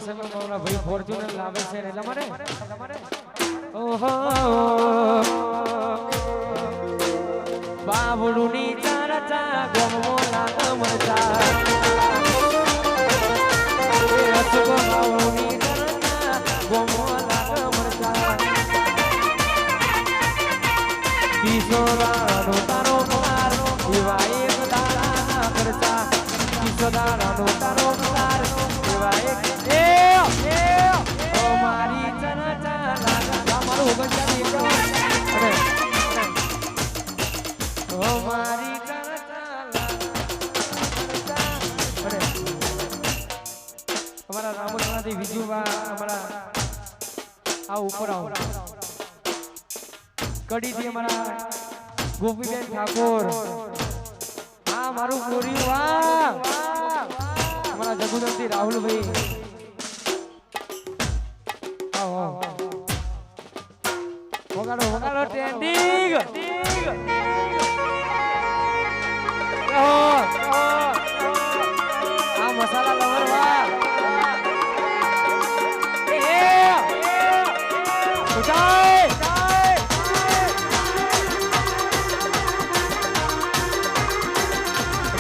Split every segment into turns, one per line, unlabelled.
સમયમાં ભાઈ ફોર્ચ્યુનર લાવે છે એટલે મારે ઓહો બાબુની ચારચા ગમો લાગ મરચા એ રસગો બાબુની ચારચા ગમો લાગ મરચા કિશોરાનો તારો પાર એવા એક દાડા ખર્ચા કિશોરાનો તારો પાર એવા એક મારી ચારચા લાગ મારું ઓગણચાલી અરે મારી અમારા રામોદરાથી વિજુબા અમારા આ ઉપર આવો કડીથી અમારા ગોપીબેન ઠાકોર હા મારું ગોરી વાહ અમારા જગુદનથી રાહુલભાઈ આવો વગાડો વગાડો ટ્રેન્ડિંગ આ મસાલા લવર વાહ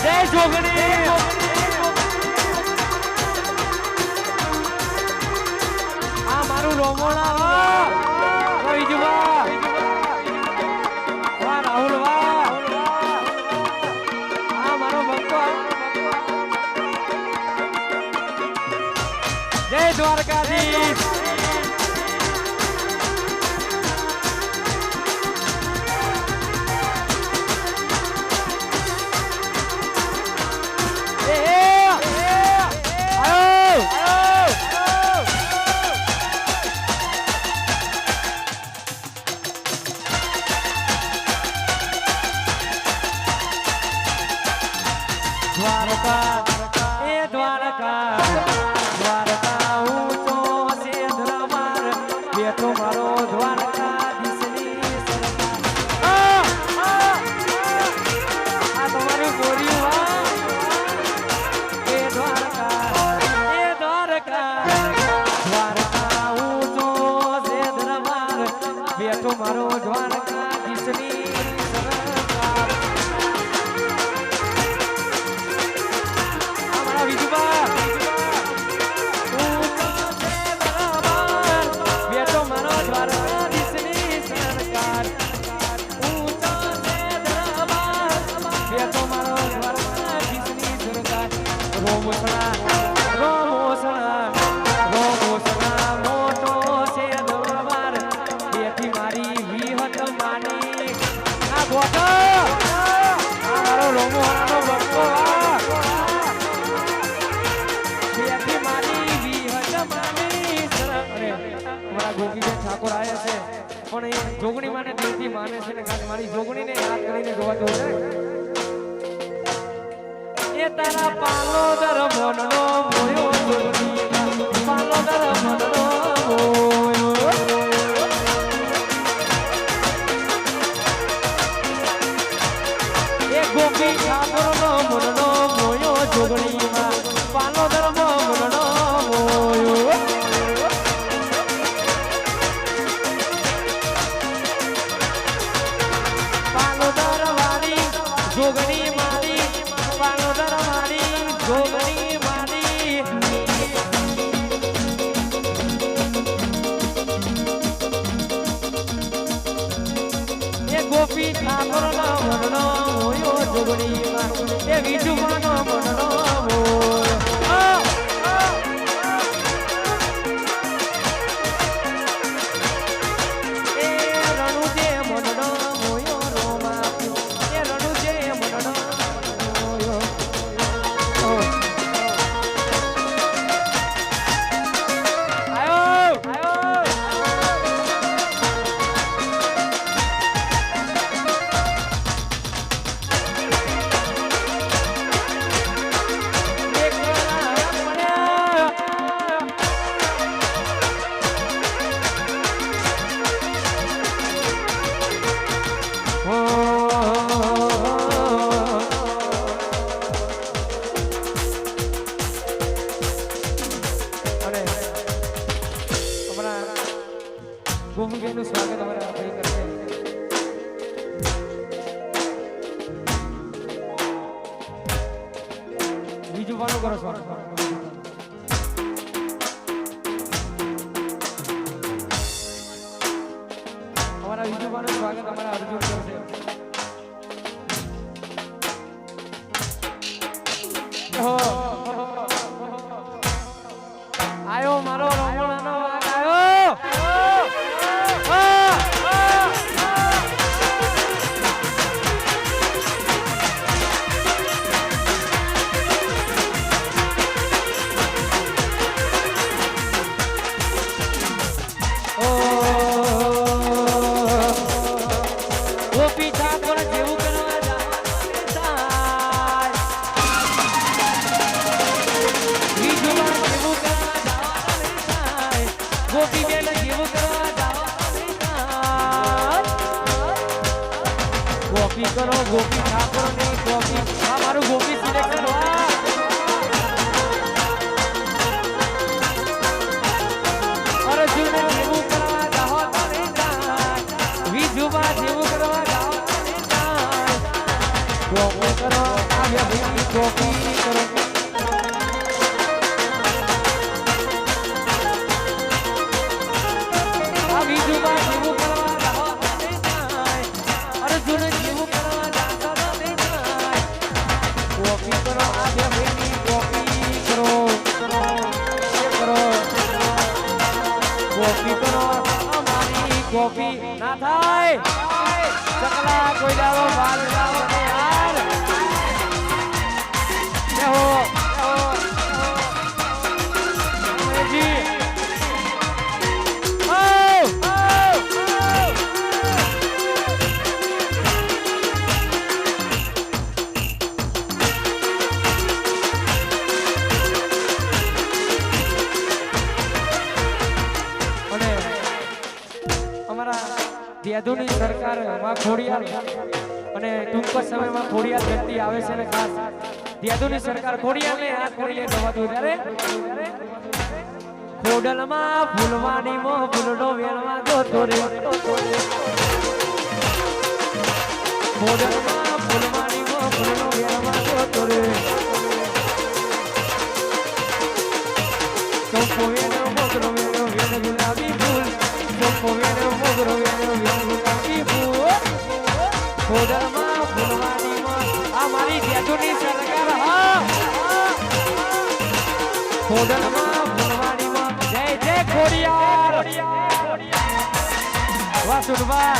જય જોગણી આ મારું રોમોણા વાહ વિજુબા વાહ રાહુલ વાહ આ મારો ભક્તો જય દ્વારકાધીશ દ્વારકા એ દ્વારકા દ્વારકા ઊંચો છે દરબાર બેઠો મારો દ્વારકાધીશની સરકાર આ તમારું ગોર્યું હા એ દ્વારકા દ્વારકા ઊંચો છે દરબાર બેઠો મારો દ્વારકાધીશની ઠાકોર આયા છે પણ એ જોગણી માને દિલથી માને છે ને ખાલી મારી જોગણીને યાદ કરીને જોવા જવું છે એ તારા પાલો દર મનનો મોયો જોગણી પાલો દર મનનો મોયો એ ગોપી ઠાકોરનો મનનો મોયો જોગણીમાં પાલો દર મનનો મોયો જોગણી મારી પાલોદર મારી જોગણી મારી એ ગોપી ઠાકોરનો મનનો મોયો જોગણી માં એ વિજુબાનો મનનો મોયો એ રણુજે મનનો મોયો રોમા એ રણુજે મનનો મોયો આયો આયો ભૂમિકાનું સ્વાગત અમારા ભાઈ કરશે. બીજું પાનું કરો સ્વાગત. અમારા બીજું પાનું સ્વાગત અમારા અર્જુન કરશે. આયો મારો રમણાનો વાઘ આયો. ગોપી ઠાકોર જેવું કરવા ગોપી બેન જેવું કરવા ગોપી કરો ગોપી ઠાકોર ને ગોપી આ મારું ગોપી સિલેક્ટ કરવા અર્જુન જેવું કરવા જાઓ તમે વિજુબા જેવું કરવા જાઓ ગોપી કરો આવ્યા ભાઈ ગોપી કરો વિજુબા જેવું કરવા જાઓ અર્જુન જેવું કરવા જાતો તમે ગોપી કરો આવ્યા ભાઈ ગોપી કરો ગોપી કરો અમારી ગોપી ના થાય ચકલા કોઈ દાડો બાર જાઓ ને યાર જી દેદુની સરકાર માં ખોડિયાર અને ટૂંક સમયમાં ખોડિયાર વ્યક્તિ આવે છે ને ખાસ દેદુની સરકાર ખોડિયારને હાથ કરીને ગવાતું ત્યારે ખોડલમાં ફૂલવાની મો ફૂલડો વેણવા જોતો રે ખોડલમાં ફૂલવાની મો ફૂલડો વેણવા જોતો રે ચોપો વેણો મોગરો વેણો વેણ ગુલાબી ફૂલ ચોપો વેણો મોગરો વેણો વેણ ગુલાબી ફૂલ ખોડલમાં ફૂલવાની મો આ મારી દેદુની સરકાર હા ખોડલમાં ફૂલવાની મો જય જય ખોડિયાર વાસુદેવા